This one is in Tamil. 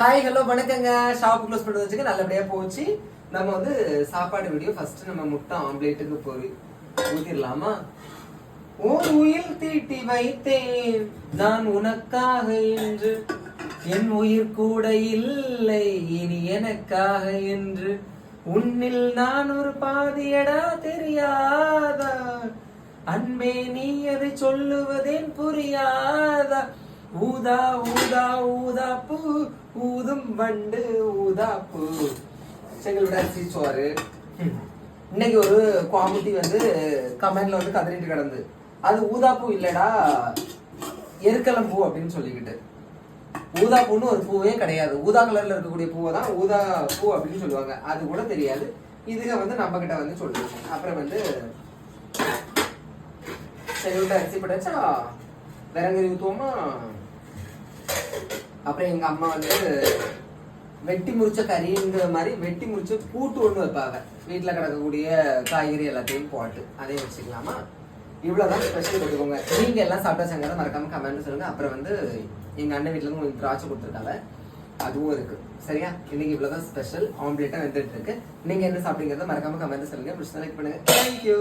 ஹாய் ஹலோ வணக்கங்க. ஷாப் க்ளோஸ் பண்ணி வச்சுக்க நல்லபடியா போச்சு. நம்ம வந்து சாப்பாடு வீடியோ ஃபர்ஸ்ட் நம்ம முட்டை ஆம்லேட்டுக்கு போய் ஊத்திடலாமா? ஓர் உயிர் தீட்டி வைத்தேன் நான் உனக்காக என்று, என் உயிர் கூட இல்லை இனி எனக்காக என்று, உன்னில் நான் ஒரு பாதியடா தெரியாதா, அன்பே நீ அதை சொல்லுவதேன் புரியாதா, ஊதா ஊதா ஊதா பூ ஊதும் வண்டு ஊதா பூ. செங்கல் விட சீச்சோறு. இன்னைக்கு ஒரு காமெடி வந்து கமெண்ட்ல வந்து கதறிட்டு கிடந்து, அது ஊதா பூ இல்லடா எருக்கலம் பூ அப்படின்னு சொல்லிக்கிட்டு. ஊதா பூன்னு ஒரு பூவே கிடையாது. ஊதா கலர்ல இருக்கக்கூடிய பூவை தான் ஊதா பூ அப்படின்னு சொல்லுவாங்க. அது கூட தெரியாது. இதுக வந்து நம்ம கிட்ட வந்து சொல்லுவாங்க. அப்புறம் வந்து செங்கல் விட அரிசி படைச்சா விறங்கறி ஊத்துவோமா. அப்புறம் எங்க அம்மா வந்து வெட்டி முறிச்ச கறிங்கிற மாதிரி வெட்டி முறிச்ச கூட்டு ஒண்ணு வைப்பாங்க. வீட்டுல கிடக்கக்கூடிய காய்கறி எல்லாத்தையும் போட்டு அதையும் வச்சுக்கலாமா. இவ்வளவுதான் ஸ்பெஷல் போட்டுக்கோங்க. நீங்க எல்லாம் சாப்பிட்டாச்சாங்க மறக்காம கமெண்ட் சொல்லுங்க. அப்புறம் வந்து எங்க அண்ணன் வீட்டுல இருந்து உங்களுக்கு திராட்சை கொடுத்துருக்காங்க, அதுவும் இருக்கு. சரியா? இன்னைக்கு இவ்வளவுதான் ஸ்பெஷல். ஆம்லேட்டா வெந்துட்டு இருக்கு. நீங்க என்ன சாப்பிட்டீங்கிறத மறக்காம கமெண்ட் சொல்லுங்க. பிடிச்சா லைக் பண்ணுங்க. தேங்க்யூ.